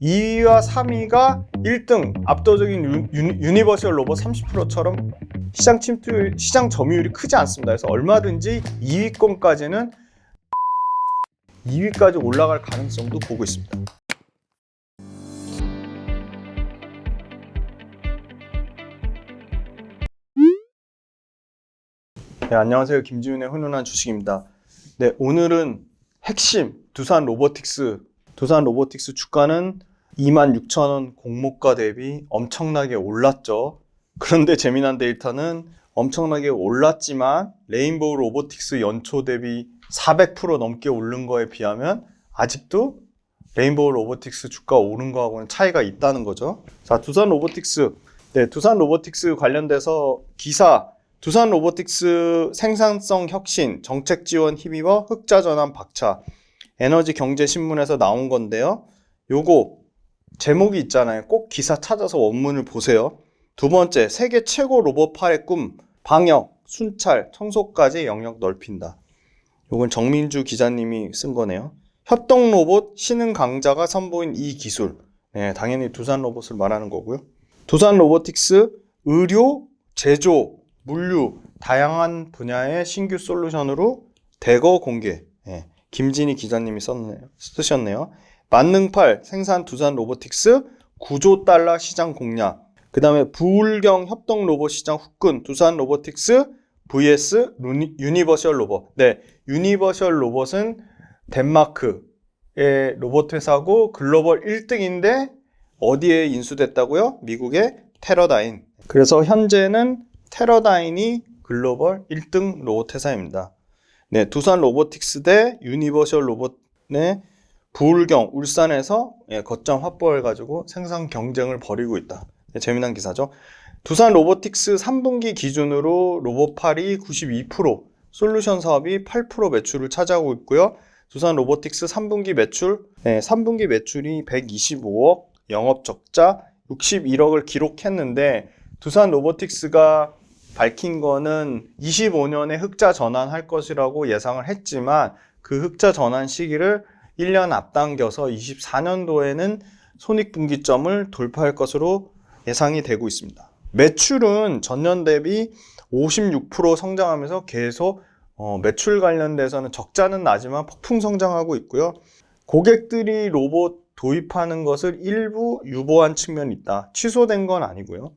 2위와 3위가 1등 압도적인 유니버셜 로봇 30%처럼 시장 점유율이 크지 않습니다. 그래서 얼마든지 2위권까지는 2위까지 올라갈 가능성도 보고 있습니다. 네, 안녕하세요. 김지훈의 훈훈한 주식입니다. 네, 오늘은 핵심 두산 로보틱스 주가는 26,000원 공모가 대비 엄청나게 올랐죠. 그런데 재미난 데이터는 엄청나게 올랐지만 레인보우 로보틱스 연초 대비 400% 넘게 오른 거에 비하면 아직도 레인보우 로보틱스 주가 오른 거하고는 차이가 있다는 거죠. 자, 두산 로보틱스. 네, 두산 로보틱스 관련돼서 기사 두산 로보틱스 생산성 혁신, 정책 지원 힘입어 흑자 전환 박차. 에너지 경제 신문에서 나온 건데요. 요거 제목이 있잖아요. 꼭 기사 찾아서 원문을 보세요. 두 번째, 세계 최고 로봇팔의 꿈, 방역, 순찰, 청소까지 영역 넓힌다. 요건 정민주 기자님이 쓴 거네요. 협동 로봇 신흥 강자가 선보인 이 기술. 네, 당연히 두산 로봇을 말하는 거고요. 두산 로보틱스 의료, 제조, 물류, 다양한 분야의 신규 솔루션으로 대거 공개. 네, 김진희 기자님이 쓰셨네요. 만능팔 생산 두산 로보틱스 9조 달러 시장 공략. 그 다음에 부울경 협동 로봇 시장 후끈 두산 로보틱스 vs 유니버셜 로봇. 네, 유니버셜 로봇은 덴마크의 로봇 회사고 글로벌 1등인데 어디에 인수됐다고요? 미국의 테러다인. 그래서 현재는 테러다인이 글로벌 1등 로봇 회사입니다. 네, 두산 로보틱스 대 유니버셜 로봇의 부울경, 울산에서 거점 확보해가지고 생산 경쟁을 벌이고 있다. 네, 재미난 기사죠. 두산 로보틱스 3분기 기준으로 로봇팔이 92%, 솔루션 사업이 8% 매출을 차지하고 있고요. 두산 로보틱스 3분기 매출, 3분기 매출이 125억, 영업 적자 61억을 기록했는데 두산 로보틱스가 밝힌 거는 25년에 흑자 전환할 것이라고 예상을 했지만 그 흑자 전환 시기를 1년 앞당겨서 24년도에는 손익분기점을 돌파할 것으로 예상이 되고 있습니다. 매출은 전년 대비 56% 성장하면서 계속 매출 관련돼서는 적자는 나지만 폭풍 성장하고 있고요. 고객들이 로봇 도입하는 것을 일부 유보한 측면이 있다. 취소된 건 아니고요.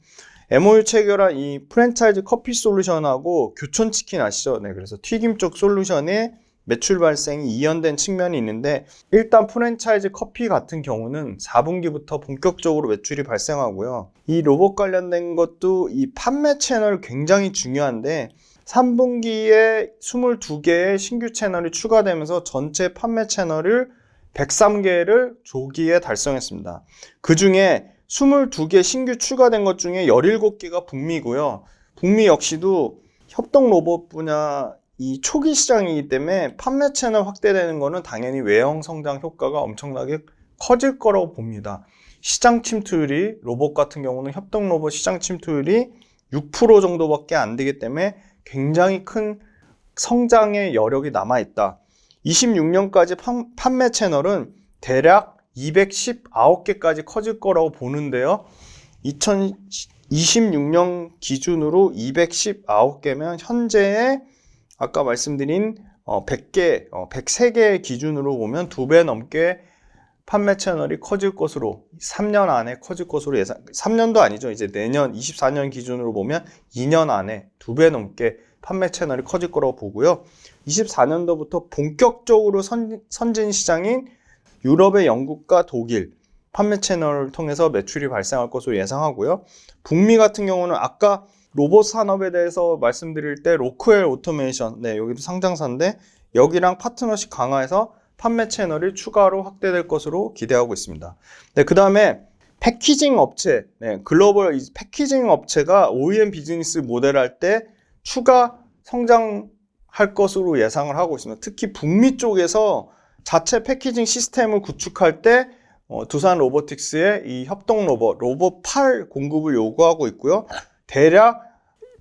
MOU 체결한 이 프랜차이즈 커피 솔루션하고 교촌치킨 아시죠? 네, 그래서 튀김 쪽 솔루션의 매출 발생이 이연된 측면이 있는데 일단 프랜차이즈 커피 같은 경우는 4분기부터 본격적으로 매출이 발생하고요. 이 로봇 관련된 것도 이 판매 채널 굉장히 중요한데 3분기에 22개의 신규 채널이 추가되면서 전체 판매 채널을 103개를 조기에 달성했습니다. 그 중에 22개 신규 추가된 것 중에 17개가 북미고요. 북미 역시도 협동 로봇 분야 이 초기 시장이기 때문에 판매 채널 확대되는 거는 당연히 외형 성장 효과가 엄청나게 커질 거라고 봅니다. 시장 침투율이 로봇 같은 경우는 협동 로봇 시장 침투율이 6% 정도밖에 안 되기 때문에 굉장히 큰 성장의 여력이 남아있다. 26년까지 판매 채널은 대략 219개까지 커질 거라고 보는데요. 2026년 기준으로 219개면 현재의 아까 말씀드린 100개, 103개 기준으로 보면 2배 넘게 판매 채널이 커질 것으로 3년 안에 커질 것으로 예상. 3년도 아니죠. 이제 내년 24년 기준으로 보면 2년 안에 2배 넘게 판매 채널이 커질 거라고 보고요. 24년도부터 본격적으로 선진 시장인 유럽의 영국과 독일 판매 채널을 통해서 매출이 발생할 것으로 예상하고요. 북미 같은 경우는 아까 로봇 산업에 대해서 말씀드릴 때 로크웰 오토메이션, 네, 여기도 상장사인데 여기랑 파트너십 강화해서 판매 채널이 추가로 확대될 것으로 기대하고 있습니다. 네, 그 다음에 패키징 업체, 네, 글로벌 패키징 업체가 OEM 비즈니스 모델 할 때 추가 성장할 것으로 예상을 하고 있습니다. 특히 북미 쪽에서 자체 패키징 시스템을 구축할 때 두산 로보틱스의 이 협동 로봇8 공급을 요구하고 있고요. 대략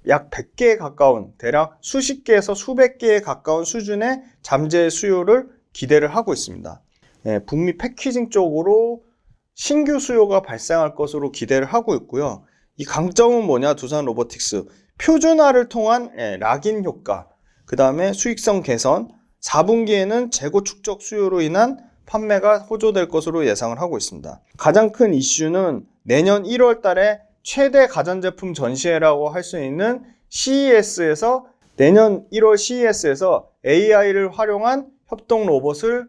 약 100개에 가까운, 대략 수십 개에서 수백 개에 가까운 수준의 잠재 수요를 기대를 하고 있습니다. 북미 패키징 쪽으로 신규 수요가 발생할 것으로 기대를 하고 있고요. 이 강점은 뭐냐? 두산 로보틱스 표준화를 통한 락인 효과, 그 다음에 수익성 개선, 4분기에는 재고 축적 수요로 인한 판매가 호조될 것으로 예상을 하고 있습니다. 가장 큰 이슈는 내년 1월 달에 최대 가전제품 전시회라고 할 수 있는 CES에서 내년 1월 CES에서 AI를 활용한 협동 로봇을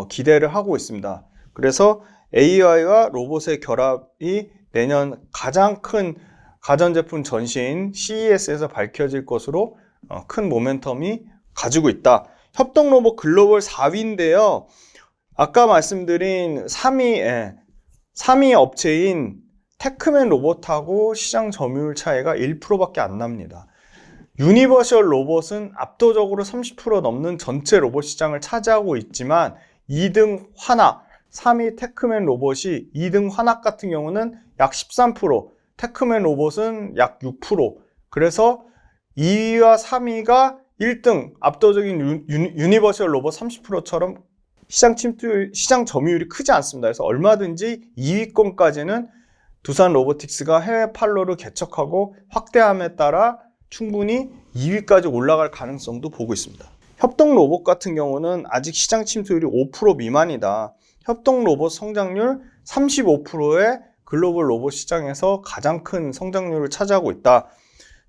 기대를 하고 있습니다. 그래서 AI와 로봇의 결합이 내년 가장 큰 가전제품 전시인 CES에서 밝혀질 것으로 큰 모멘텀이 가지고 있다. 협동 로봇 글로벌 4위인데요. 아까 말씀드린 3위 업체인 테크맨 로봇하고 시장 점유율 차이가 1%밖에 안 납니다. 유니버셜 로봇은 압도적으로 30% 넘는 전체 로봇 시장을 차지하고 있지만 2등 환학, 3위 테크맨 로봇이 2등 환학 같은 경우는 약 13%, 테크맨 로봇은 약 6%. 그래서 2위와 3위가 1등 압도적인 유니버셜 로봇 30%처럼 시장 점유율이 크지 않습니다. 그래서 얼마든지 2위권까지는 두산 로보틱스가 해외 판로를 개척하고 확대함에 따라 충분히 2위까지 올라갈 가능성도 보고 있습니다. 협동 로봇 같은 경우는 아직 시장 침투율이 5% 미만이다. 협동 로봇 성장률 35%의 글로벌 로봇 시장에서 가장 큰 성장률을 차지하고 있다.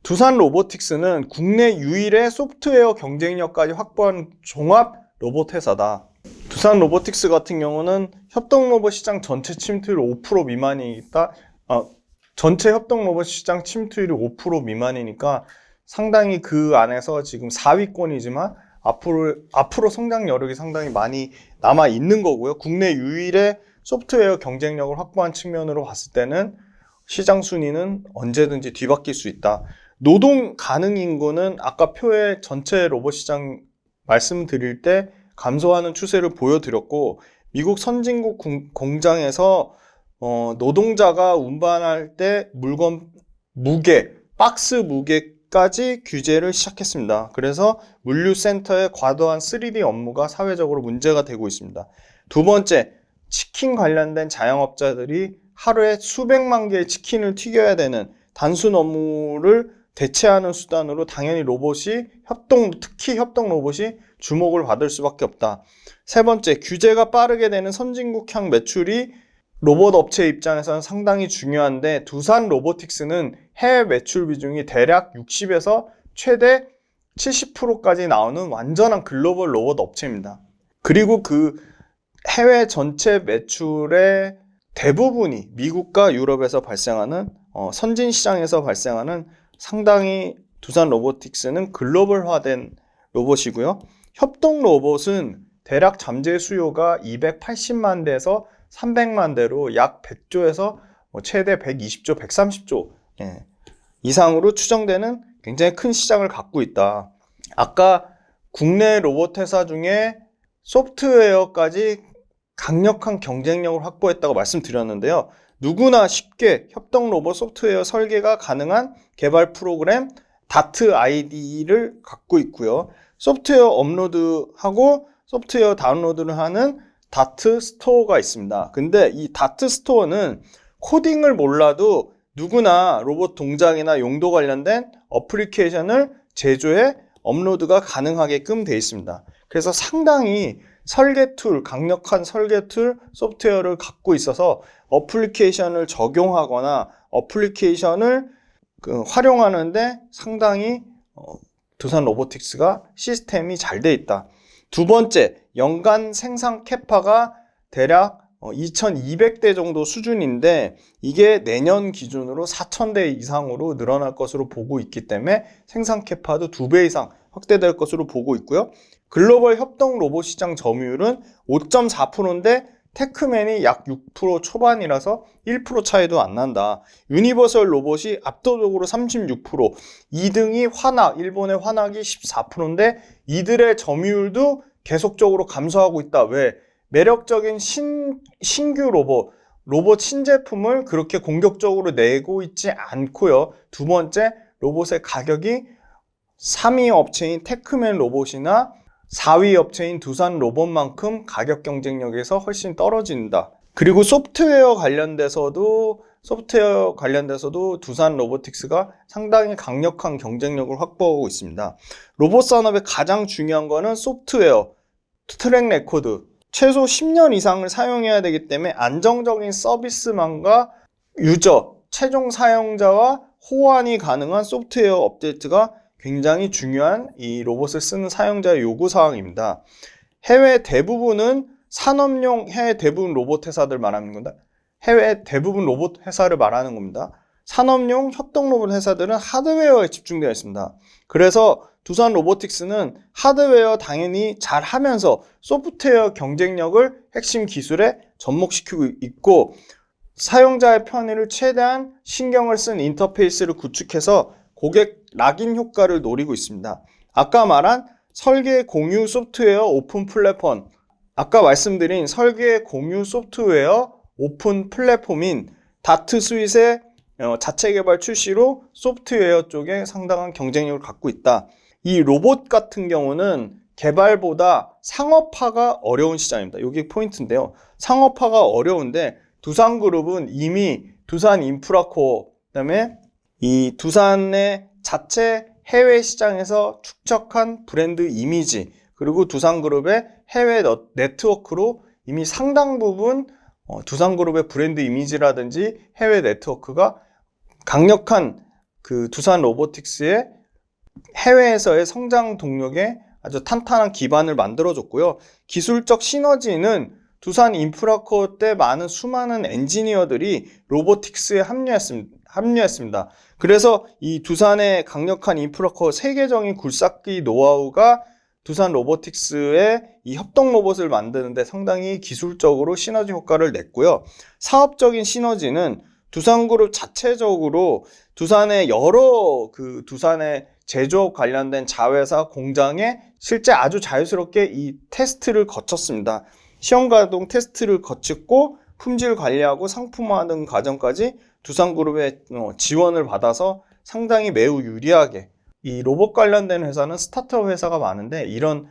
두산 로보틱스는 국내 유일의 소프트웨어 경쟁력까지 확보한 종합 로봇 회사다. 두산 로보틱스 같은 경우는 협동 로봇 시장 전체 침투율 5% 미만이 있다. 전체 협동 로봇 시장 침투율이 5% 미만이니까 상당히 그 안에서 지금 4위권이지만 앞으로 성장 여력이 상당히 많이 남아 있는 거고요. 국내 유일의 소프트웨어 경쟁력을 확보한 측면으로 봤을 때는 시장 순위는 언제든지 뒤바뀔 수 있다. 노동 가능 인구는 아까 표에 전체 로봇 시장 말씀드릴 때 감소하는 추세를 보여드렸고, 미국 선진국 공장에서 노동자가 운반할 때 물건 무게, 박스 무게까지 규제를 시작했습니다. 그래서 물류센터의 과도한 3D 업무가 사회적으로 문제가 되고 있습니다. 두 번째, 치킨 관련된 자영업자들이 하루에 수백만 개의 치킨을 튀겨야 되는 단순 업무를 대체하는 수단으로 당연히 특히 협동 로봇이 주목을 받을 수밖에 없다. 세 번째, 규제가 빠르게 되는 선진국향 매출이 로봇 업체 입장에서는 상당히 중요한데, 두산 로보틱스는 해외 매출 비중이 대략 60에서 최대 70%까지 나오는 완전한 글로벌 로봇 업체입니다. 그리고 그 해외 전체 매출의 대부분이 미국과 유럽에서 발생하는 선진 시장에서 발생하는 상당히 두산 로보틱스는 글로벌화된 로봇이고요. 협동 로봇은 대략 잠재 수요가 280만 대에서 300만 대로 약 100조에서 최대 120조, 130조 이상으로 추정되는 굉장히 큰 시장을 갖고 있다. 아까 국내 로봇 회사 중에 소프트웨어까지 강력한 경쟁력을 확보했다고 말씀드렸는데요. 누구나 쉽게 협동 로봇 소프트웨어 설계가 가능한 개발 프로그램 다트 ID를 갖고 있고요. 소프트웨어 업로드하고 소프트웨어 다운로드를 하는 다트 스토어가 있습니다. 근데 이 다트 스토어는 코딩을 몰라도 누구나 로봇 동작이나 용도 관련된 어플리케이션을 제조해 업로드가 가능하게끔 되어 있습니다. 그래서 상당히 강력한 설계 툴 소프트웨어를 갖고 있어서 어플리케이션을 적용하거나 어플리케이션을 활용하는데 상당히 두산 로보틱스가 시스템이 잘 돼 있다. 두 번째, 연간 생산 캐파가 대략 2200대 정도 수준인데 이게 내년 기준으로 4000대 이상으로 늘어날 것으로 보고 있기 때문에 생산 캐파도 2배 이상 확대될 것으로 보고 있고요. 글로벌 협동 로봇 시장 점유율은 5.4%인데 테크맨이 약 6% 초반이라서 1% 차이도 안 난다. 유니버설 로봇이 압도적으로 36%, 2등이 환학, 일본의 환학이 14%인데 이들의 점유율도 계속적으로 감소하고 있다. 왜? 매력적인 신규 로봇 신제품을 그렇게 공격적으로 내고 있지 않고요. 두 번째, 로봇의 가격이 3위 업체인 테크맨 로봇이나 4위 업체인 두산 로봇만큼 가격 경쟁력에서 훨씬 떨어진다. 그리고 소프트웨어 관련돼서도 두산 로보틱스가 상당히 강력한 경쟁력을 확보하고 있습니다. 로봇 산업의 가장 중요한 거는 소프트웨어, 트랙 레코드, 최소 10년 이상을 사용해야 되기 때문에 안정적인 서비스망과 유저, 최종 사용자와 호환이 가능한 소프트웨어 업데이트가 굉장히 중요한 이 로봇을 쓰는 사용자의 요구사항입니다. 해외 대부분 로봇 회사들 말하는 겁니다. 해외 대부분 로봇 회사를 말하는 겁니다. 산업용 협동 로봇 회사들은 하드웨어에 집중되어 있습니다. 그래서 두산 로보틱스는 하드웨어 당연히 잘 하면서 소프트웨어 경쟁력을 핵심 기술에 접목시키고 있고, 사용자의 편의를 최대한 신경을 쓴 인터페이스를 구축해서 고객 락인 효과를 노리고 있습니다. 아까 말한 설계 공유 소프트웨어 오픈 플랫폼, 아까 말씀드린 설계 공유 소프트웨어 오픈 플랫폼인 다트 스윗의 자체 개발 출시로 소프트웨어 쪽에 상당한 경쟁력을 갖고 있다. 이 로봇 같은 경우는 개발보다 상업화가 어려운 시장입니다. 이게 포인트인데요. 상업화가 어려운데 두산그룹은 이미 두산 인프라코어, 그다음에 이 두산의 자체 해외 시장에서 축적한 브랜드 이미지, 그리고 두산그룹의 해외 네트워크로 이미 상당 부분 두산그룹의 브랜드 이미지라든지 해외 네트워크가 강력한 그 두산 로보틱스의 해외에서의 성장 동력에 아주 탄탄한 기반을 만들어줬고요. 기술적 시너지는 두산 인프라코어 때 수많은 엔지니어들이 로보틱스에 합류했습니다. 그래서 이 두산의 강력한 인프라코어 세계적인 굴삭기 노하우가 두산 로보틱스의 이 협동 로봇을 만드는데 상당히 기술적으로 시너지 효과를 냈고요. 사업적인 시너지는 두산그룹 자체적으로 두산의 여러 두산의 제조업 관련된 자회사 공장에 실제 아주 자유스럽게 이 테스트를 거쳤습니다. 시험가동 테스트를 거쳤고 품질 관리하고 상품화하는 과정까지 두산그룹의 지원을 받아서 상당히 매우 유리하게, 이 로봇 관련된 회사는 스타트업 회사가 많은데 이런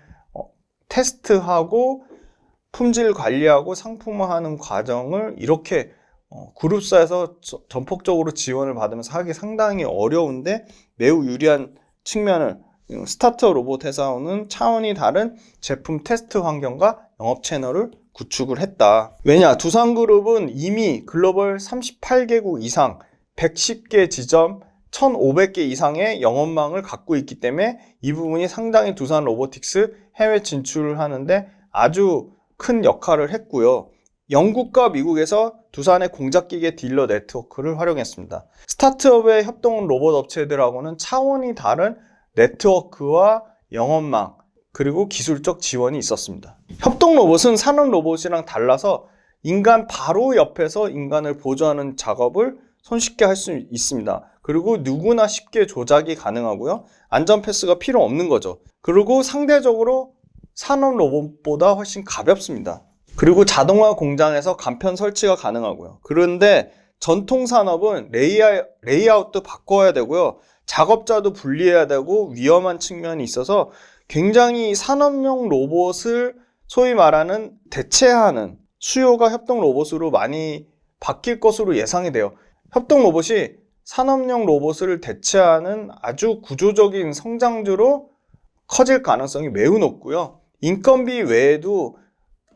테스트하고 품질 관리하고 상품화하는 과정을 이렇게 그룹사에서 전폭적으로 지원을 받으면서 하기 상당히 어려운데 매우 유리한 측면을 스타트업 로봇 회사와는 차원이 다른 제품 테스트 환경과 영업 채널을 구축을 했다. 왜냐? 두산그룹은 이미 글로벌 38개국 이상 110개 지점 1,500개 이상의 영업망을 갖고 있기 때문에 이 부분이 상당히 두산 로보틱스 해외 진출을 하는데 아주 큰 역할을 했고요. 영국과 미국에서 두산의 공작기계 딜러 네트워크를 활용했습니다. 스타트업의 협동 로봇 업체들하고는 차원이 다른 네트워크와 영업망, 그리고 기술적 지원이 있었습니다. 협동 로봇은 산업 로봇이랑 달라서 인간 바로 옆에서 인간을 보조하는 작업을 손쉽게 할 수 있습니다. 그리고 누구나 쉽게 조작이 가능하고요. 안전 패스가 필요 없는 거죠. 그리고 상대적으로 산업 로봇보다 훨씬 가볍습니다. 그리고 자동화 공장에서 간편 설치가 가능하고요. 그런데 전통 산업은 레이아웃도 바꿔야 되고요. 작업자도 분리해야 되고 위험한 측면이 있어서 굉장히 산업용 로봇을 소위 말하는 대체하는 수요가 협동 로봇으로 많이 바뀔 것으로 예상이 돼요. 협동 로봇이 산업용 로봇을 대체하는 아주 구조적인 성장주로 커질 가능성이 매우 높고요. 인건비 외에도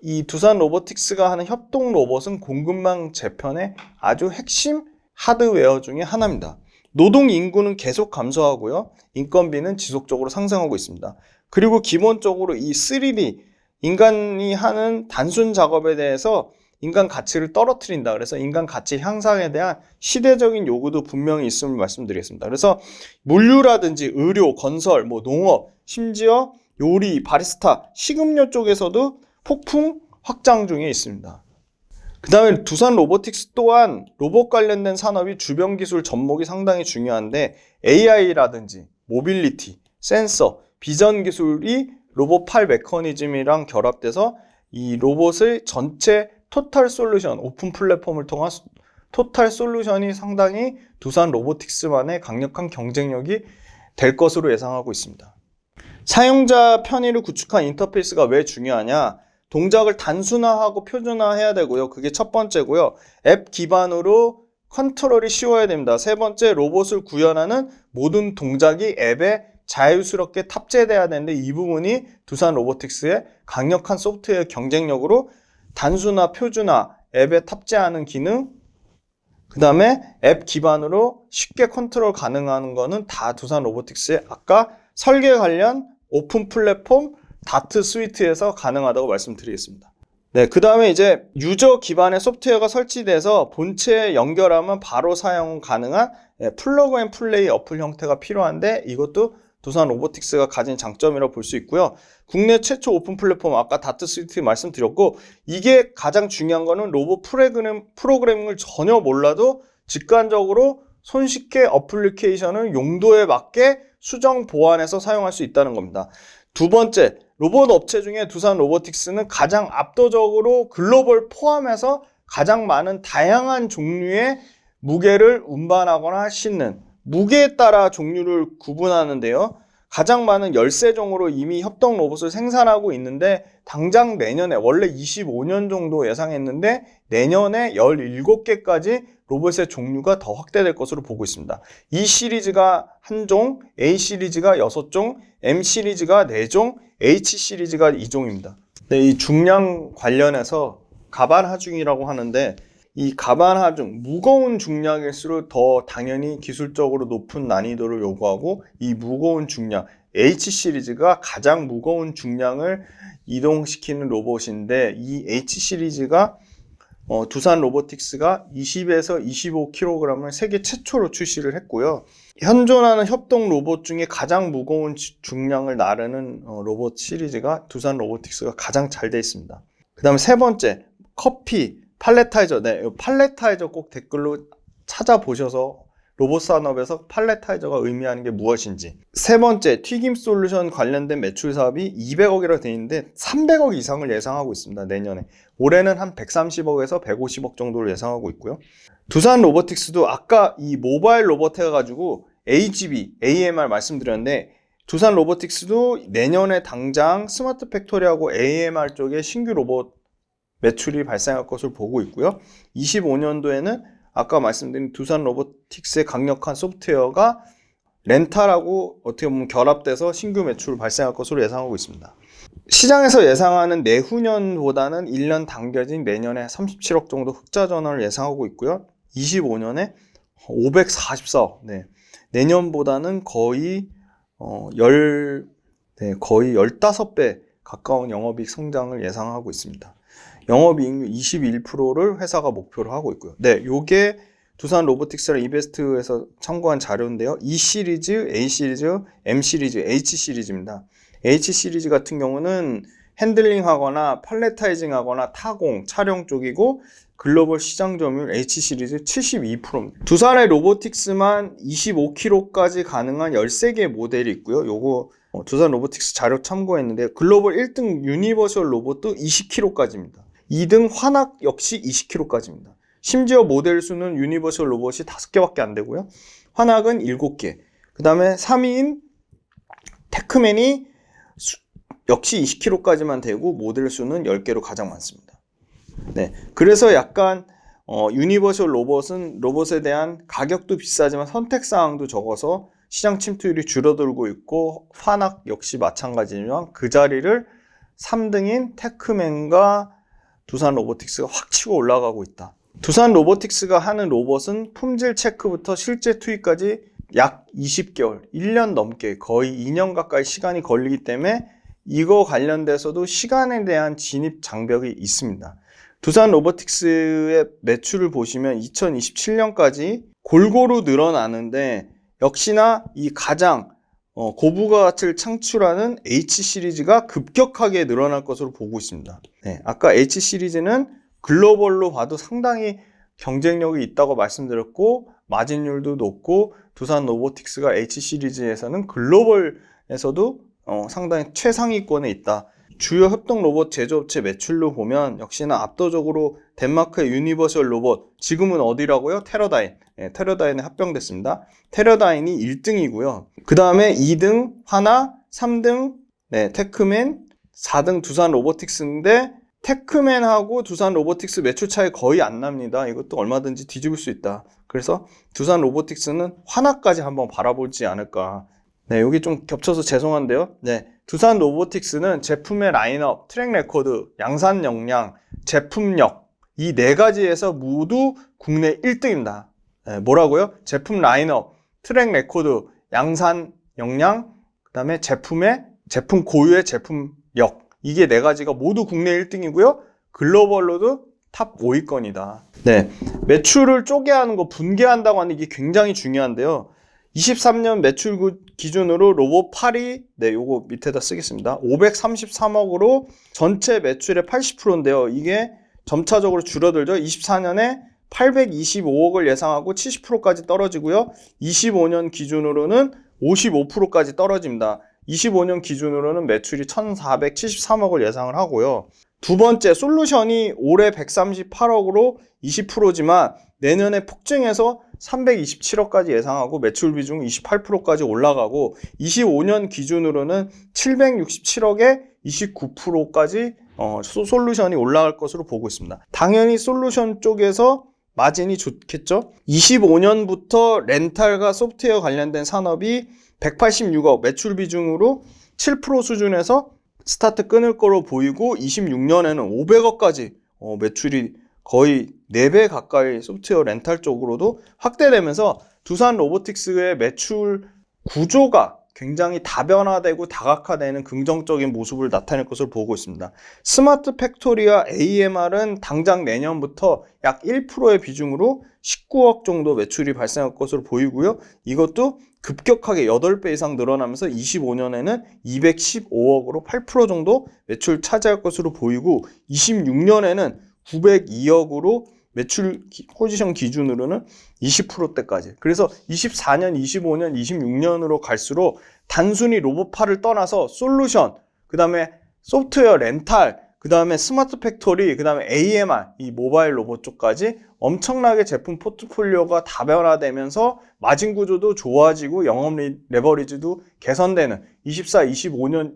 이 두산 로보틱스가 하는 협동 로봇은 공급망 재편의 아주 핵심 하드웨어 중에 하나입니다. 노동 인구는 계속 감소하고요. 인건비는 지속적으로 상승하고 있습니다. 그리고 기본적으로 이 3D, 인간이 하는 단순 작업에 대해서 인간 가치를 떨어뜨린다. 그래서 인간 가치 향상에 대한 시대적인 요구도 분명히 있음을 말씀드리겠습니다. 그래서 물류라든지 의료, 건설, 농업, 심지어 요리, 바리스타, 식음료 쪽에서도 폭풍 확장 중에 있습니다. 그 다음에 두산 로보틱스 또한 로봇 관련된 산업이 주변 기술 접목이 상당히 중요한데 AI라든지 모빌리티, 센서, 비전 기술이 로봇 팔 메커니즘이랑 결합돼서 이 로봇의 전체 토탈 솔루션, 오픈 플랫폼을 통한 토탈 솔루션이 상당히 두산 로보틱스만의 강력한 경쟁력이 될 것으로 예상하고 있습니다. 사용자 편의를 구축한 인터페이스가 왜 중요하냐? 동작을 단순화하고 표준화해야 되고요. 그게 첫 번째고요. 앱 기반으로 컨트롤이 쉬워야 됩니다. 세 번째, 로봇을 구현하는 모든 동작이 앱에 자유스럽게 탑재돼야 되는데 이 부분이 두산 로보틱스의 강력한 소프트웨어 경쟁력으로 단순화, 표준화, 앱에 탑재하는 기능, 그 다음에 앱 기반으로 쉽게 컨트롤 가능한 거는 다 두산 로보틱스의 아까 설계 관련 오픈 플랫폼 다트 스위트에서 가능하다고 말씀드리겠습니다. 네, 그 다음에 이제 유저 기반의 소프트웨어가 설치돼서 본체에 연결하면 바로 사용 가능한 플러그 앤 플레이 어플 형태가 필요한데 이것도 두산 로보틱스가 가진 장점이라고 볼 수 있고요. 국내 최초 오픈 플랫폼 아까 다트 스위트 말씀드렸고 이게 가장 중요한 거는 로봇 프로그래밍을 전혀 몰라도 직관적으로 손쉽게 어플리케이션을 용도에 맞게 수정 보완해서 사용할 수 있다는 겁니다. 두 번째, 로봇 업체 중에 두산 로보틱스는 가장 압도적으로 글로벌 포함해서 가장 많은 다양한 종류의 무게를 운반하거나 싣는 무게에 따라 종류를 구분하는데요. 가장 많은 13종으로 이미 협동 로봇을 생산하고 있는데 당장 내년에 원래 25년 정도 예상했는데 내년에 17개까지 로봇의 종류가 더 확대될 것으로 보고 있습니다. E 시리즈가 1종, A 시리즈가 6종, M 시리즈가 4종, H 시리즈가 2종입니다. 네, 이 중량 관련해서 가반 하중이라고 하는데 이 가반 하중, 무거운 중량일수록 더 당연히 기술적으로 높은 난이도를 요구하고 이 무거운 중량, H 시리즈가 가장 무거운 중량을 이동시키는 로봇인데 이 H 시리즈가 두산 로보틱스가 20에서 25kg을 세계 최초로 출시를 했고요. 현존하는 협동 로봇 중에 가장 무거운 중량을 나르는 로봇 시리즈가 두산 로보틱스가 가장 잘 되어 있습니다. 그 다음에 세 번째, 커피, 팔레타이저. 네, 팔레타이저 꼭 댓글로 찾아보셔서 로봇 산업에서 팔레타이저가 의미하는 게 무엇인지. 세 번째, 튀김 솔루션 관련된 매출 사업이 200억이라고 되어 있는데 300억 이상을 예상하고 있습니다. 내년에. 올해는 한 130억에서 150억 정도를 예상하고 있고요. 두산 로보틱스도 아까 이 모바일 로봇 해가지고 AGV, AMR 말씀드렸는데 두산 로보틱스도 내년에 당장 스마트 팩토리하고 AMR 쪽에 신규 로봇 매출이 발생할 것을 보고 있고요. 25년도에는 아까 말씀드린 두산 로보틱스의 강력한 소프트웨어가 렌탈하고 어떻게 보면 결합돼서 신규 매출 발생할 것으로 예상하고 있습니다. 시장에서 예상하는 내후년보다는 1년 당겨진 내년에 37억 정도 흑자 전환을 예상하고 있고요. 25년에 544억. 네. 내년보다는 거의 15배 가까운 영업이익 성장을 예상하고 있습니다. 영업이익률 21%를 회사가 목표로 하고 있고요. 네, 요게 두산 로보틱스랑 이베스트에서 참고한 자료인데요. E 시리즈, A 시리즈, M 시리즈, H 시리즈입니다. H 시리즈 같은 경우는 핸들링 하거나 팔레타이징 하거나 타공, 촬영 쪽이고 글로벌 시장 점유율 H 시리즈 72%입니다. 두산의 로보틱스만 25kg까지 가능한 13개 모델이 있고요. 요거 두산 로보틱스 자료 참고했는데 글로벌 1등 유니버셜 로봇도 20kg까지입니다. 2등 환학 역시 20kg까지입니다. 심지어 모델 수는 유니버셜 로봇이 5개밖에 안 되고요. 환학은 7개. 그 다음에 3위인 테크맨이 역시 20kg까지만 되고 모델 수는 10개로 가장 많습니다. 네, 그래서 약간 유니버셜 로봇은 로봇에 대한 가격도 비싸지만 선택사항도 적어서 시장 침투율이 줄어들고 있고 환학 역시 마찬가지지만 그 자리를 3등인 테크맨과 두산 로보틱스가 확 치고 올라가고 있다. 두산 로보틱스가 하는 로봇은 품질 체크부터 실제 투입까지 약 20개월, 1년 넘게 거의 2년 가까이 시간이 걸리기 때문에 이거 관련돼서도 시간에 대한 진입 장벽이 있습니다. 두산 로보틱스의 매출을 보시면 2027년까지 골고루 늘어나는데 역시나 이 가장 고부가가치를 창출하는 H 시리즈가 급격하게 늘어날 것으로 보고 있습니다. 네, 아까 H 시리즈는 글로벌로 봐도 상당히 경쟁력이 있다고 말씀드렸고 마진율도 높고 두산 로보틱스가 H 시리즈에서는 글로벌에서도 상당히 최상위권에 있다. 주요 협동 로봇 제조업체 매출로 보면 역시나 압도적으로 덴마크의 유니버셜 로봇, 지금은 어디라고요? 테러다인. 네, 테러다인에 합병됐습니다. 테러다인이 1등이고요. 그 다음에 2등 하나, 3등 테크맨, 4등 두산 로보틱스인데 테크맨하고 두산 로보틱스 매출 차이 거의 안 납니다. 이것도 얼마든지 뒤집을 수 있다. 그래서 두산 로보틱스는 환하까지 한번 바라보지 않을까. 네, 여기 좀 겹쳐서 죄송한데요. 네, 두산 로보틱스는 제품의 라인업, 트랙 레코드, 양산 역량, 제품력 이 네 가지에서 모두 국내 1등입니다. 네, 뭐라고요? 제품 라인업, 트랙 레코드, 양산 역량, 그 다음에 제품 고유의 제품력 이게 네 가지가 모두 국내 1등이고요. 글로벌로도 탑 5위권이다. 네, 매출을 쪼개하는 거 분개한다고 하는 게 굉장히 중요한데요. 23년 매출 기준으로 로봇8이 네, 요거 밑에다 쓰겠습니다. 533억으로 전체 매출의 80%인데요. 이게 점차적으로 줄어들죠. 24년에 825억을 예상하고 70%까지 떨어지고요. 25년 기준으로는 55%까지 떨어집니다. 25년 기준으로는 매출이 1473억을 예상을 하고요. 두 번째 솔루션이 올해 138억으로 20%지만 내년에 폭증해서 327억까지 예상하고 매출 비중 28%까지 올라가고 25년 기준으로는 767억에 29%까지 솔루션이 올라갈 것으로 보고 있습니다. 당연히 솔루션 쪽에서 마진이 좋겠죠. 25년부터 렌탈과 소프트웨어 관련된 산업이 186억 매출 비중으로 7% 수준에서 스타트 끊을 거로 보이고 26년에는 500억까지 매출이 거의 4배 가까이 소프트웨어 렌탈 쪽으로도 확대되면서 두산 로보틱스의 매출 구조가 굉장히 다변화되고 다각화되는 긍정적인 모습을 나타낼 것으로 보고 있습니다. 스마트 팩토리와 AMR은 당장 내년부터 약 1%의 비중으로 19억 정도 매출이 발생할 것으로 보이고요. 이것도 급격하게 8배 이상 늘어나면서 25년에는 215억으로 8% 정도 매출 차지할 것으로 보이고 26년에는 902억으로 매출 포지션 기준으로는 20%대까지. 그래서 24년, 25년, 26년으로 갈수록 단순히 로봇파를 떠나서 솔루션, 그 다음에 소프트웨어 렌탈, 그 다음에 스마트 팩토리, 그 다음에 AMR, 이 모바일 로봇 쪽까지 엄청나게 제품 포트폴리오가 다변화되면서 마진 구조도 좋아지고 영업 레버리지도 개선되는 24, 25년,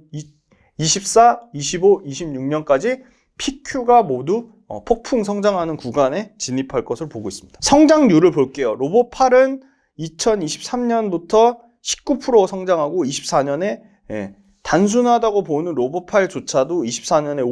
24, 25, 26년까지 PQ가 모두 폭풍 성장하는 구간에 진입할 것을 보고 있습니다. 성장률을 볼게요. 로봇8은 2023년부터 19% 성장하고 24년에 단순하다고 보는 로봇8조차도 24년에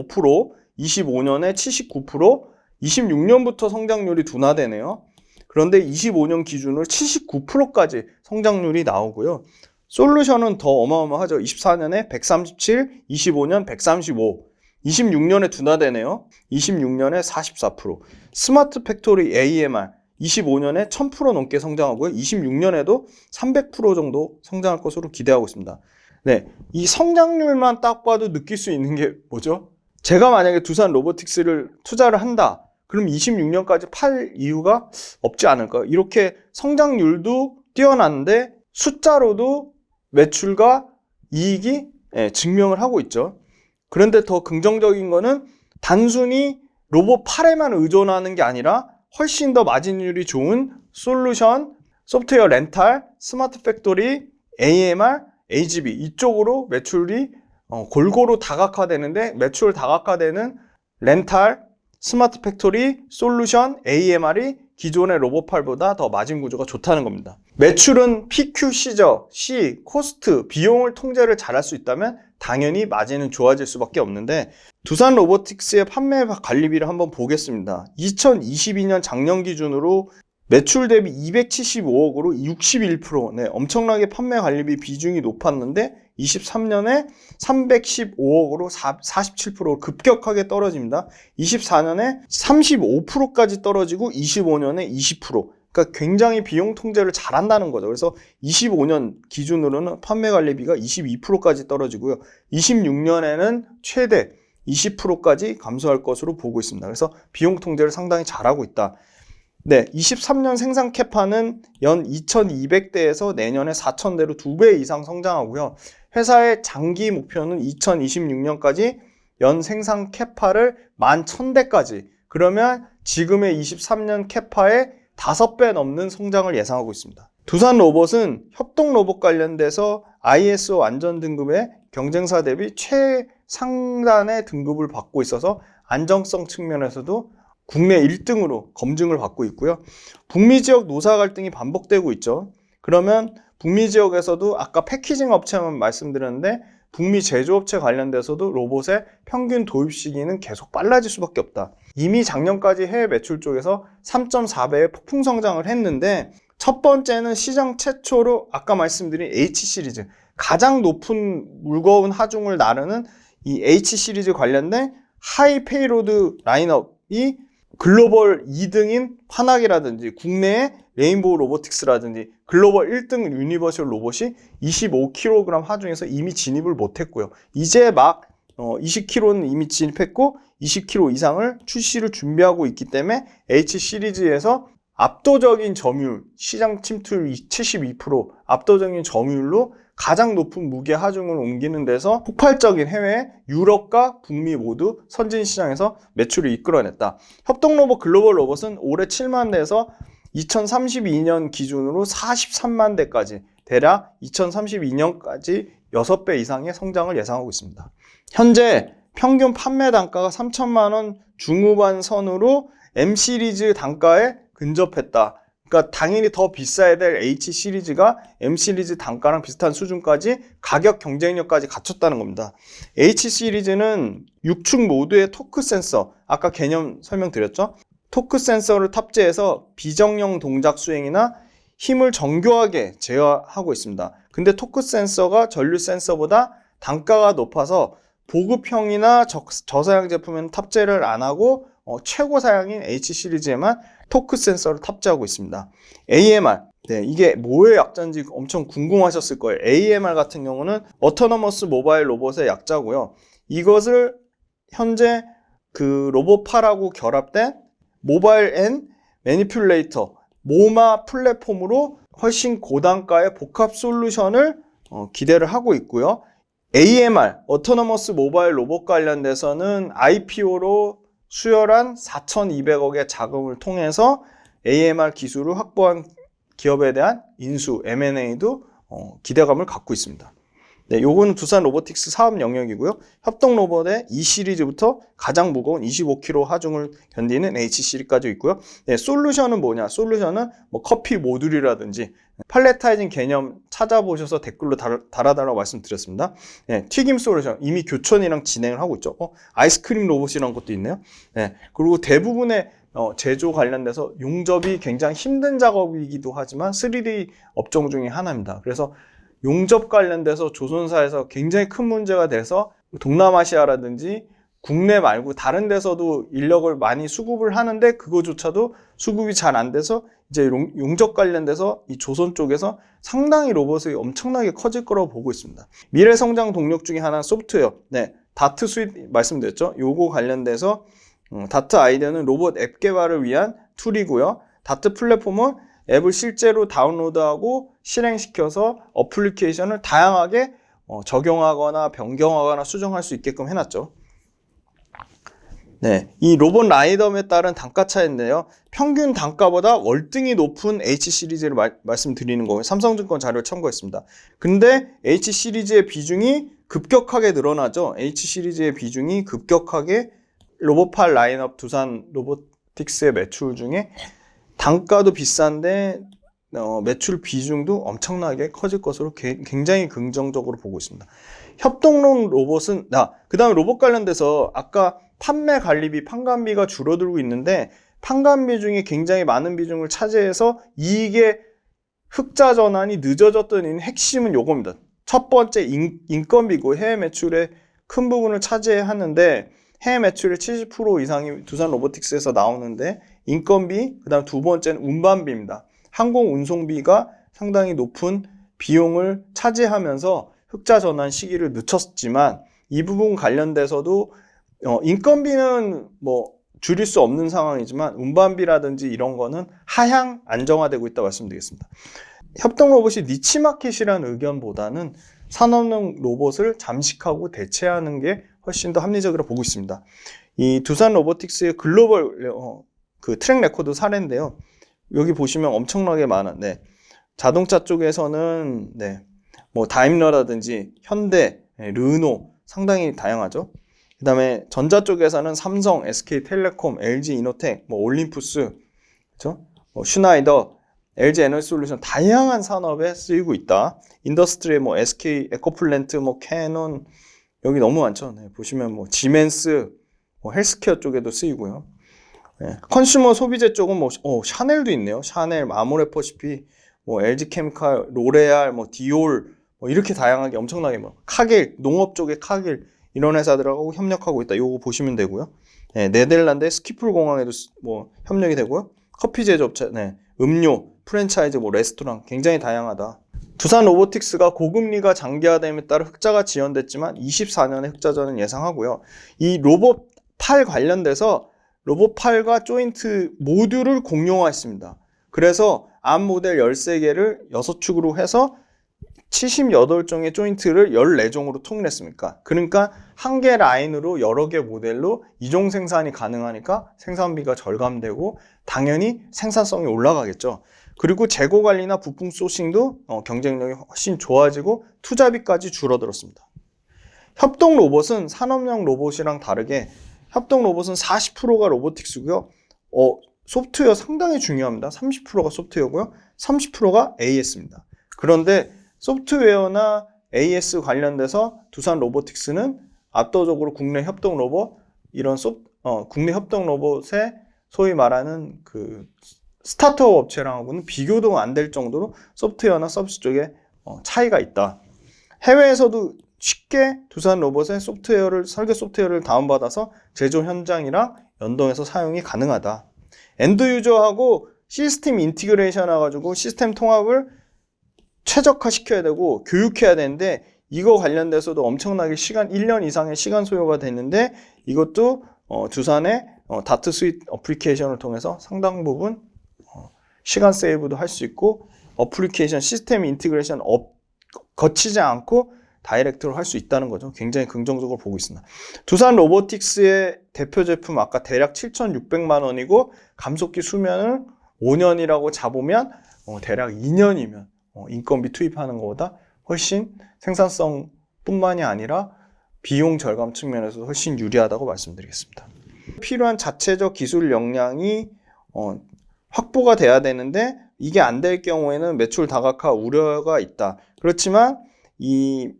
55%, 25년에 79%, 26년부터 성장률이 둔화되네요. 그런데 25년 기준으로 79%까지 성장률이 나오고요. 솔루션은 더 어마어마하죠. 24년에 137, 25년 135, 26년에 둔화되네요. 26년에 44%. 스마트 팩토리 AMR 25년에 1000% 넘게 성장하고요. 26년에도 300% 정도 성장할 것으로 기대하고 있습니다. 네, 이 성장률만 딱 봐도 느낄 수 있는 게 뭐죠? 제가 만약에 두산 로보틱스를 투자를 한다. 그럼 26년까지 팔 이유가 없지 않을까요? 이렇게 성장률도 뛰어난데 숫자로도 매출과 이익이 증명을 하고 있죠. 그런데 더 긍정적인 거는 단순히 로봇 8에만 의존하는 게 아니라 훨씬 더 마진율이 좋은 솔루션, 소프트웨어 렌탈, 스마트 팩토리, AMR, AGB 이쪽으로 매출이 골고루 다각화되는데 매출 다각화되는 렌탈, 스마트 팩토리, 솔루션, AMR이 기존의 로봇8보다 더 마진 구조가 좋다는 겁니다. 매출은 PQC죠. C, 코스트, 비용을 통제를 잘할 수 있다면 당연히 마진은 좋아질 수밖에 없는데 두산 로보틱스의 판매 관리비를 한번 보겠습니다. 2022년 작년 기준으로 매출 대비 275억으로 61%, 네, 엄청나게 판매 관리비 비중이 높았는데 23년에 315억으로 47% 급격하게 떨어집니다. 24년에 35%까지 떨어지고 25년에 20%. 그러니까 굉장히 비용 통제를 잘한다는 거죠. 그래서 25년 기준으로는 판매 관리비가 22%까지 떨어지고요. 26년에는 최대 20%까지 감소할 것으로 보고 있습니다. 그래서 비용 통제를 상당히 잘하고 있다. 네, 23년 생산 캐파는 연 2200대에서 내년에 4000대로 2배 이상 성장하고요. 회사의 장기 목표는 2026년까지 연 생산 캐파를 11,000대까지, 그러면 지금의 23년 캐파의 5배 넘는 성장을 예상하고 있습니다. 두산 로봇은 협동 로봇 관련돼서 ISO 안전 등급의 경쟁사 대비 상단의 등급을 받고 있어서 안정성 측면에서도 국내 1등으로 검증을 받고 있고요. 북미 지역 노사 갈등이 반복되고 있죠. 그러면 북미 지역에서도 아까 패키징 업체만 말씀드렸는데 북미 제조업체 관련돼서도 로봇의 평균 도입 시기는 계속 빨라질 수밖에 없다. 이미 작년까지 해외 매출 쪽에서 3.4배의 폭풍 성장을 했는데 첫 번째는 시장 최초로 아까 말씀드린 H 시리즈 가장 높은 무거운 하중을 나르는 이 H 시리즈 관련된 하이 페이로드 라인업이 글로벌 2등인 환학이라든지 국내의 레인보우 로보틱스라든지 글로벌 1등 유니버셜 로봇이 25kg 하중에서 이미 진입을 못했고요. 이제 막 20kg는 이미 진입했고 20kg 이상을 출시를 준비하고 있기 때문에 H 시리즈에서 압도적인 점유율, 시장 침투율 72%, 압도적인 점유율로 가장 높은 무게 하중을 옮기는 데서 폭발적인 해외, 유럽과 북미 모두 선진 시장에서 매출을 이끌어냈다. 협동로봇 글로벌 로봇은 올해 7만 대에서 2032년 기준으로 43만 대까지 대략 2032년까지 6배 이상의 성장을 예상하고 있습니다. 현재 평균 판매 단가가 3천만 원 중후반 선으로 M 시리즈 단가에 근접했다. 그러니까 당연히 더 비싸야 될 H 시리즈가 M 시리즈 단가랑 비슷한 수준까지 가격 경쟁력까지 갖췄다는 겁니다. H 시리즈는 6축 모두의 토크 센서, 아까 개념 설명드렸죠? 토크 센서를 탑재해서 비정령 동작 수행이나 힘을 정교하게 제어하고 있습니다. 근데 토크 센서가 전류 센서보다 단가가 높아서 보급형이나 저사양 제품에는 탑재를 안 하고 최고 사양인 H 시리즈에만 토크 센서를 탑재하고 있습니다. AMR, 이게 뭐의 약자인지 엄청 궁금하셨을 거예요. AMR 같은 경우는 어토너머스 모바일 로봇의 약자고요. 이것을 현재 그 로봇파라고 결합된 모바일 앤 매니퓰레이터, 모마 플랫폼으로 훨씬 고단가의 복합 솔루션을 기대를 하고 있고요. AMR, 어토너머스 모바일 로봇 관련돼서는 IPO로 수혈한 4,200억의 자금을 통해서 AMR 기술을 확보한 기업에 대한 인수, M&A도 기대감을 갖고 있습니다. 네, 요거는 두산 로보틱스 사업 영역이고요. 협동 로봇의 E 시리즈부터 가장 무거운 25kg 하중을 견디는 H 시리즈까지 있고요. 네, 솔루션은 뭐냐? 솔루션은 뭐 커피 모듈이라든지 팔레타이징 개념 찾아보셔서 댓글로 달아달라고 말씀드렸습니다. 네, 튀김 솔루션 이미 교촌이랑 진행을 하고 있죠. 아이스크림 로봇이라는 것도 있네요. 네, 그리고 대부분의 제조 관련돼서 용접이 굉장히 힘든 작업이기도 하지만 3D 업종 중에 하나입니다. 그래서 용접 관련돼서 조선사에서 굉장히 큰 문제가 돼서 동남아시아라든지 국내 말고 다른 데서도 인력을 많이 수급을 하는데 그거조차도 수급이 잘 안 돼서 이제 용접 관련돼서 이 조선 쪽에서 상당히 로봇이 엄청나게 커질 거라고 보고 있습니다. 미래 성장 동력 중에 하나는 소프트웨어. 네, 다트 스윗 말씀드렸죠. 요거 관련돼서 다트 아이디어는 로봇 앱 개발을 위한 툴이고요. 다트 플랫폼은 앱을 실제로 다운로드하고 실행시켜서 어플리케이션을 다양하게 적용하거나 변경하거나 수정할 수 있게끔 해놨죠. 네, 이 로봇 라이덤에 따른 단가 차이인데요. 평균 단가보다 월등히 높은 H 시리즈를 말씀드리는 거예요. 삼성증권 자료를 참고했습니다. 근데 H 시리즈의 비중이 급격하게 늘어나죠. H 시리즈의 비중이 급격하게 로봇팔 라인업 두산 로보틱스의 매출 중에 단가도 비싼데 매출 비중도 엄청나게 커질 것으로 굉장히 긍정적으로 보고 있습니다. 협동용 로봇은 그 다음에 로봇 관련돼서 아까 판매 관리비, 판관비가 줄어들고 있는데 판관비 중에 굉장히 많은 비중을 차지해서 이익의 흑자 전환이 늦어졌던 핵심은 요겁니다. 첫 번째 인건비고 해외 매출의 큰 부분을 차지하는데 해외 매출의 70% 이상이 두산 로보틱스에서 나오는데 인건비, 그 다음 두 번째는 운반비입니다. 항공 운송비가 상당히 높은 비용을 차지하면서 흑자 전환 시기를 늦췄지만 이 부분 관련돼서도 인건비는 뭐 줄일 수 없는 상황이지만 운반비라든지 이런 거는 하향 안정화되고 있다고 말씀드리겠습니다. 협동 로봇이 니치 마켓이라는 의견보다는 산업용 로봇을 잠식하고 대체하는 게 훨씬 더 합리적으로 보고 있습니다. 이 두산 로보틱스의 글로벌 그 트랙 레코드 사례인데요. 여기 보시면 엄청나게 많은 자동차 쪽에서는 뭐 다임러라든지 현대, 르노, 상당히 다양하죠. 그 다음에 전자 쪽에서는 삼성, SK텔레콤, LG이노텍, 올림푸스, 그렇죠? 슈나이더, LG에너지솔루션 다양한 산업에 쓰이고 있다. 인더스트리에 SK 에코플랜트, 캐논 여기 너무 많죠. 네, 보시면 지멘스, 헬스케어 쪽에도 쓰이고요. 네, 컨슈머 소비재 쪽은 샤넬도 있네요. 샤넬, 아모레퍼시피, LG케미칼, 로레알, 디올 이렇게 다양하게 엄청나게 카길, 농업 쪽의 카길 이런 회사들하고 협력하고 있다. 요거 보시면 되고요. 네, 네덜란드의 스키풀 공항에도 협력이 되고요. 커피 제조업체, 네, 음료, 프랜차이즈, 레스토랑 굉장히 다양하다. 두산 로보틱스가 고금리가 장기화됨에 따라 흑자가 지연됐지만 24년에 흑자전은 예상하고요. 이 로봇8 관련돼서 로봇8과 조인트 모듈을 공용화했습니다. 그래서 암 모델 13개를 6축으로 해서 78종의 조인트를 14종으로 통일했습니까? 그러니까 한 개 라인으로 여러 개 모델로 이종 생산이 가능하니까 생산비가 절감되고 당연히 생산성이 올라가겠죠. 그리고 재고 관리나 부품 소싱도 경쟁력이 훨씬 좋아지고 투자비까지 줄어들었습니다. 협동 로봇은 산업용 로봇이랑 다르게 협동 로봇은 40%가 로보틱스고요. 소프트웨어 상당히 중요합니다. 30%가 소프트웨어고요. 30%가 AS입니다. 그런데 소프트웨어나 AS 관련돼서 두산 로보틱스는 압도적으로 국내 협동 로봇 국내 협동 로봇의 소위 말하는 그 스타트업 업체랑하고는 비교도 안 될 정도로 소프트웨어나 서비스 쪽에 차이가 있다. 해외에서도 쉽게 두산 로봇의 설계 소프트웨어를 다운받아서 제조 현장이랑 연동해서 사용이 가능하다. 엔드 유저하고 시스템 인티그레이션 해가지고 시스템 통합을 최적화 시켜야 되고 교육해야 되는데 이거 관련돼서도 엄청나게 1년 이상의 시간 소요가 되는데 이것도 두산의 다트 스윗 어플리케이션을 통해서 상당 부분 시간 세이브도 할 수 있고 어플리케이션 시스템 인티그레이션 거치지 않고 다이렉트로 할 수 있다는 거죠. 굉장히 긍정적으로 보고 있습니다. 두산 로보틱스의 대표 제품 아까 대략 7,600만 원이고 감속기 수명을 5년이라고 잡으면 대략 2년이면 인건비 투입하는 것보다 훨씬 생산성 뿐만이 아니라 비용 절감 측면에서 훨씬 유리하다고 말씀드리겠습니다. 필요한 자체적 기술 역량이 확보가 돼야 되는데 이게 안 될 경우에는 매출 다각화 우려가 있다. 그렇지만 이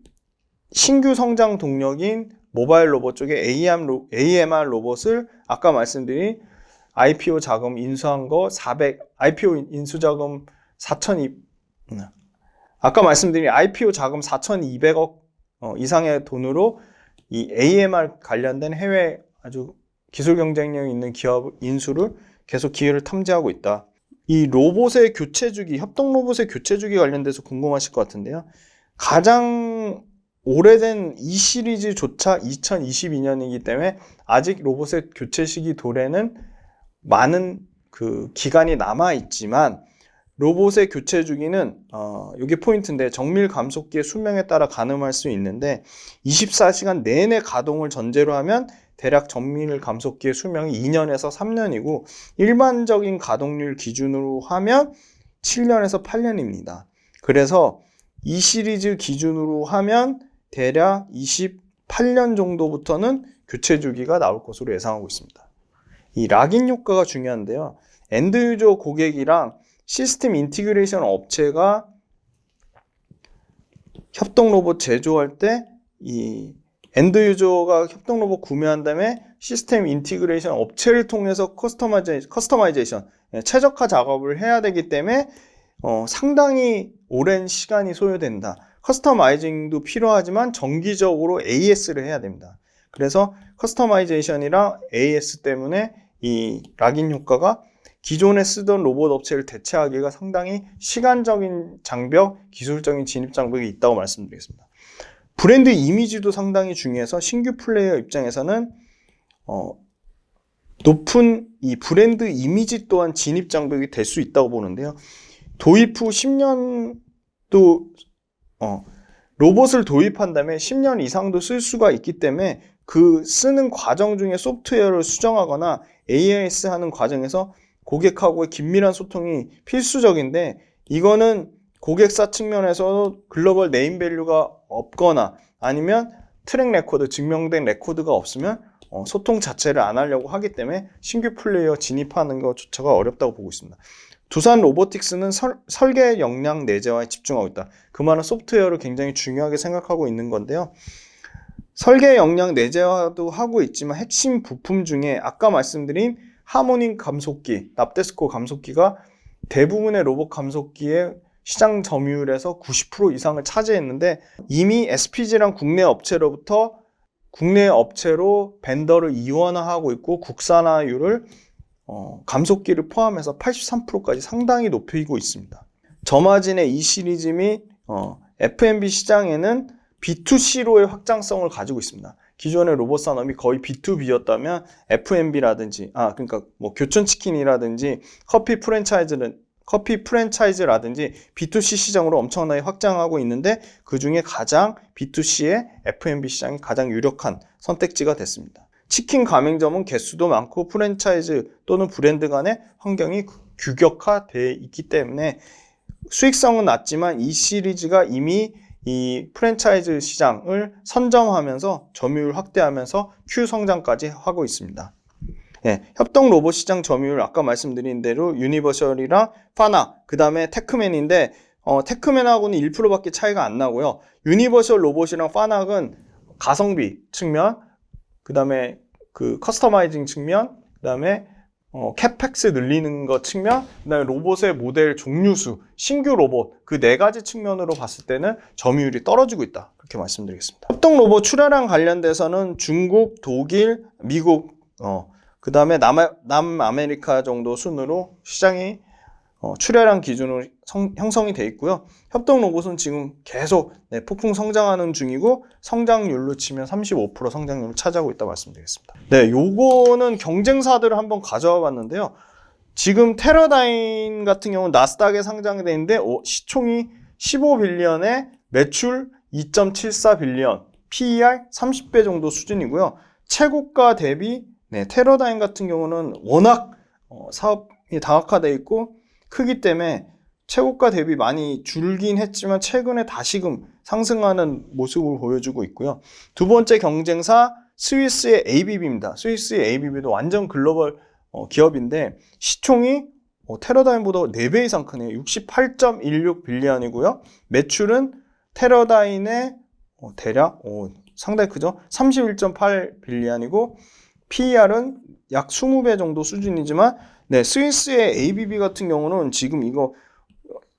신규 성장 동력인 모바일 로봇 쪽에 AMR 로봇을 아까 말씀드린 IPO 자금 인수한 거 IPO 인수 자금 4,200억 아까 말씀드린 IPO 자금 4,200억 이상의 돈으로 이 AMR 관련된 해외 아주 기술 경쟁력 있는 기업 인수를 계속 기회를 탐지하고 있다. 이 로봇의 교체 주기, 협동 로봇의 교체 주기 관련돼서 궁금하실 것 같은데요. 가장 오래된 이 시리즈조차 2022년이기 때문에 아직 로봇의 교체 시기 도래는 많은 그 기간이 남아 있지만 로봇의 교체 주기는 이게 포인트인데 정밀 감속기의 수명에 따라 가늠할 수 있는데 24시간 내내 가동을 전제로 하면 대략 정밀 감속기의 수명이 2년에서 3년이고 일반적인 가동률 기준으로 하면 7년에서 8년입니다. 그래서 이 시리즈 기준으로 하면 대략 28년 정도부터는 교체 주기가 나올 것으로 예상하고 있습니다. 이 락인 효과가 중요한데요. 엔드 유저 고객이랑 시스템 인티그레이션 업체가 협동 로봇 제조할 때 이 엔드 유저가 협동 로봇 구매한 다음에 시스템 인티그레이션 업체를 통해서 커스터마이제이션, 최적화 작업을 해야 되기 때문에 상당히 오랜 시간이 소요된다. 커스터마이징도 필요하지만 정기적으로 AS를 해야 됩니다. 그래서 커스터마이제이션이랑 AS 때문에 이 락인 효과가 기존에 쓰던 로봇 업체를 대체하기가 상당히 시간적인 장벽, 기술적인 진입 장벽이 있다고 말씀드리겠습니다. 브랜드 이미지도 상당히 중요해서 신규 플레이어 입장에서는 높은 이 브랜드 이미지 또한 진입 장벽이 될 수 있다고 보는데요. 도입 후 10년도 로봇을 도입한 다음에 10년 이상도 쓸 수가 있기 때문에 그 쓰는 과정 중에 소프트웨어를 수정하거나 AIS 하는 과정에서 고객하고의 긴밀한 소통이 필수적인데 이거는 고객사 측면에서 글로벌 네임밸류가 없거나 아니면 트랙 레코드, 증명된 레코드가 없으면 소통 자체를 안 하려고 하기 때문에 신규 플레이어 진입하는 것조차가 어렵다고 보고 있습니다. 두산 로보틱스는 설계 역량 내재화에 집중하고 있다. 그 말은 소프트웨어를 굉장히 중요하게 생각하고 있는 건데요. 설계 역량 내재화도 하고 있지만 핵심 부품 중에 아까 말씀드린 하모닉 감속기, 납데스코 감속기가 대부분의 로봇 감속기의 시장 점유율에서 90% 이상을 차지했는데 이미 SPG랑 국내 업체로부터 국내 업체로 벤더를 이원화하고 있고 국산화율을 감속기를 포함해서 83%까지 상당히 높이고 있습니다. 저마진의 E 시리즈 및 F&B 시장에는 B2C로의 확장성을 가지고 있습니다. 기존의 로봇 산업이 거의 B2B였다면 F&B라든지 그러니까 뭐 교촌치킨이라든지 커피 프랜차이즈라든지 B2C 시장으로 엄청나게 확장하고 있는데 그 중에 가장 B2C의 F&B 시장이 가장 유력한 선택지가 됐습니다. 치킨 가맹점은 개수도 많고 프랜차이즈 또는 브랜드 간의 환경이 규격화되어 있기 때문에 수익성은 낮지만 이 시리즈가 이미 이 프랜차이즈 시장을 선점하면서 점유율 확대하면서 Q 성장까지 하고 있습니다. 협동 로봇 시장 점유율 아까 말씀드린 대로 유니버셜이랑 파나 그 다음에 테크맨인데 테크맨하고는 1%밖에 차이가 안 나고요. 유니버셜 로봇이랑 파나는 가성비 측면, 그 다음에 그 커스터마이징 측면, 그 다음에 캐펙스 늘리는 것 측면, 그 다음에 로봇의 모델 종류수, 신규 로봇 그 4가지 측면으로 봤을 때는 점유율이 떨어지고 있다. 그렇게 말씀드리겠습니다. 협동 로봇 출하량 관련돼서는 중국, 독일, 미국, 그 다음에 남아메리카 정도 순으로 시장이 출하량 기준으로 형성이 되어 있고요. 협동 로봇은 지금 계속 폭풍 성장하는 중이고 성장률로 치면 35% 성장률을 차지하고 있다고 말씀드리겠습니다. 요거는 경쟁사들을 한번 가져와 봤는데요. 지금 테러다인 같은 경우는 나스닥에 상장이 되어 있는데 시총이 15빌리언에 매출 2.74빌리언, PER 30배 정도 수준이고요. 최고가 대비 테러다인 같은 경우는 워낙 사업이 다각화되어 있고 크기 때문에 최고가 대비 많이 줄긴 했지만 최근에 다시금 상승하는 모습을 보여주고 있고요. 두 번째 경쟁사 스위스의 ABB입니다. 스위스의 ABB도 완전 글로벌 기업인데 시총이 테러다인보다 4배 이상 크네요. 68.16빌리언이고요. 매출은 테러다인의 대략 상당히 크죠. 31.8빌리언이고 PER은 약 20배 정도 수준이지만 스위스의 ABB 같은 경우는 지금 이거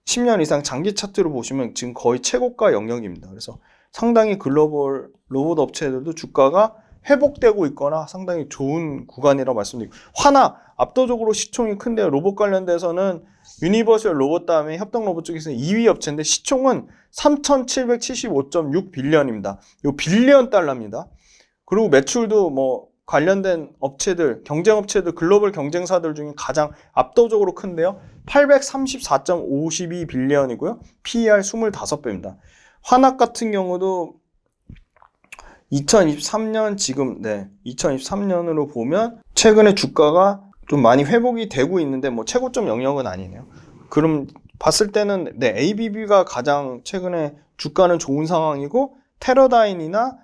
10년 이상 장기 차트로 보시면 지금 거의 최고가 영역입니다. 그래서 상당히 글로벌 로봇 업체들도 주가가 회복되고 있거나 상당히 좋은 구간이라고 말씀드리고 화나 압도적으로 시총이 큰데요. 로봇 관련돼서는 유니버셜 로봇 다음에 협동 로봇 쪽에서는 2위 업체인데 시총은 3,775.6빌리언입니다. 이거 빌리언 달러입니다. 그리고 매출도 뭐 관련된 업체들, 경쟁업체들, 글로벌 경쟁사들 중에 가장 압도적으로 큰데요. 834.52빌리언이고요. PER 25배입니다. 화낙 같은 경우도 2023년 지금 2023년으로 보면 최근에 주가가 좀 많이 회복이 되고 있는데 뭐 최고점 영역은 아니네요. 그럼 봤을 때는 ABB가 가장 최근에 주가는 좋은 상황이고 테러다인이나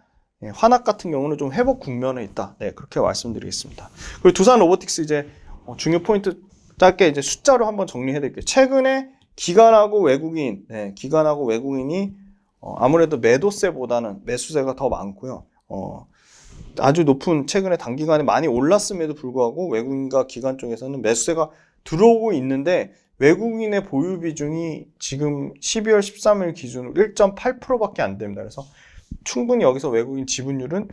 화낙 같은 경우는 좀 회복 국면에 있다. 그렇게 말씀드리겠습니다. 그리고 두산 로보틱스 이제 중요 포인트 짧게 이제 숫자로 한번 정리해 드릴게요. 최근에 기관하고 외국인이 아무래도 매도세보다는 매수세가 더 많고요. 아주 높은 최근에 단기간에 많이 올랐음에도 불구하고 외국인과 기관 쪽에서는 매수세가 들어오고 있는데 외국인의 보유 비중이 지금 12월 13일 기준으로 1.8%밖에 안 됩니다. 그래서 충분히 여기서 외국인 지분율은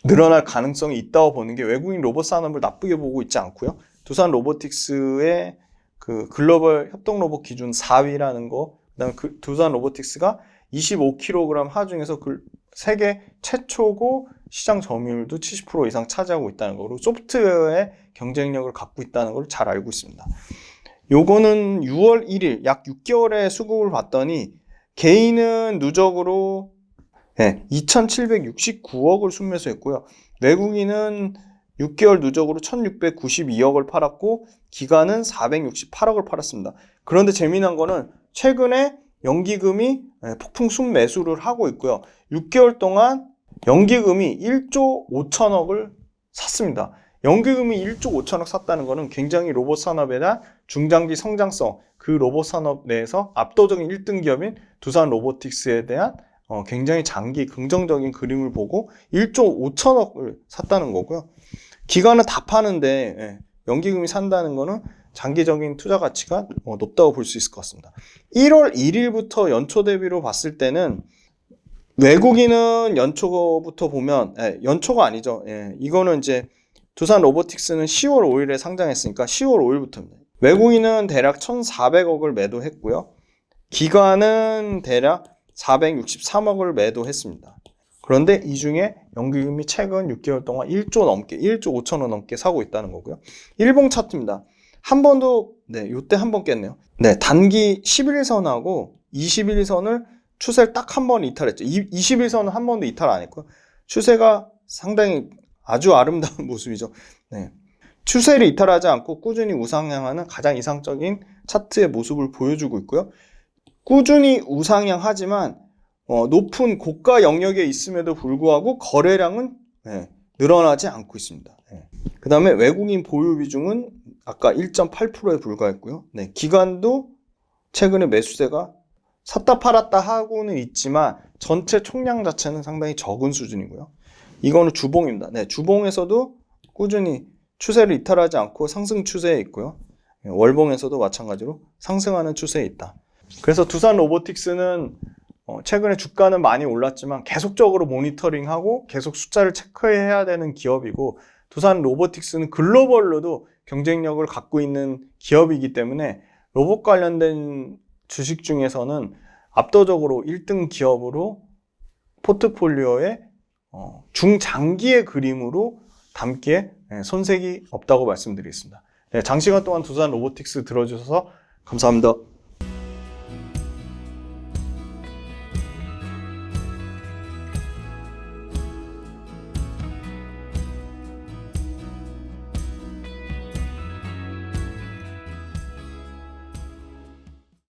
늘어날 가능성이 있다고 보는 게 외국인 로봇 산업을 나쁘게 보고 있지 않고요. 두산 로보틱스의 그 글로벌 협동 로봇 기준 4위라는 거, 그다음에 두산 로보틱스가 25kg 하중에서 세계 최초고 시장 점유율도 70% 이상 차지하고 있다는 거, 그리고 소프트웨어의 경쟁력을 갖고 있다는 걸 잘 알고 있습니다. 요거는 6월 1일 약 6개월의 수급을 봤더니 개인은 누적으로 2,769억을 순매수했고요. 외국인은 6개월 누적으로 1,692억을 팔았고 기관은 468억을 팔았습니다. 그런데 재미난 거는 최근에 연기금이 폭풍 순매수를 하고 있고요. 6개월 동안 연기금이 1조 5천억을 샀습니다. 연기금이 1조 5천억 샀다는 것은 굉장히 로봇 산업에 대한 중장기 성장성, 그 로봇 산업 내에서 압도적인 1등 기업인 두산 로보틱스에 대한 굉장히 장기 긍정적인 그림을 보고 1조 5천억을 샀다는 거고요. 기관은 다 파는데 연기금이 산다는 거는 장기적인 투자 가치가 높다고 볼 수 있을 것 같습니다. 1월 1일부터 연초 대비로 봤을 때는 외국인은 연초부터 보면 연초가 아니죠. 이거는 이제 두산 로보틱스는 10월 5일에 상장했으니까 10월 5일부터입니다. 외국인은 대략 1,400억을 매도했고요. 기관은 대략 463억을 매도했습니다. 그런데 이 중에 연기금이 최근 6개월 동안 1조 넘게, 1조 5천억 넘게 사고 있다는 거고요. 일봉 차트입니다. 한 번도, 요때 한 번 깼네요. 단기 11선하고 21선을 추세를 딱 한 번 이탈했죠. 21선은 한 번도 이탈 안 했고요. 추세가 상당히 아주 아름다운 모습이죠. 추세를 이탈하지 않고 꾸준히 우상향하는 가장 이상적인 차트의 모습을 보여주고 있고요. 꾸준히 우상향하지만 높은 고가 영역에 있음에도 불구하고 거래량은 늘어나지 않고 있습니다. 그 다음에 외국인 보유 비중은 아까 1.8%에 불과했고요. 기관도 최근에 매수세가 샀다 팔았다 하고는 있지만 전체 총량 자체는 상당히 적은 수준이고요. 이거는 주봉입니다. 주봉에서도 꾸준히 추세를 이탈하지 않고 상승 추세에 있고요. 월봉에서도 마찬가지로 상승하는 추세에 있다. 그래서 두산 로보틱스는 최근에 주가는 많이 올랐지만 계속적으로 모니터링하고 계속 숫자를 체크해야 되는 기업이고, 두산 로보틱스는 글로벌로도 경쟁력을 갖고 있는 기업이기 때문에 로봇 관련된 주식 중에서는 압도적으로 1등 기업으로 포트폴리오에 중장기의 그림으로 담기에 손색이 없다고 말씀드리겠습니다. 장시간 동안 두산 로보틱스 들어주셔서 감사합니다.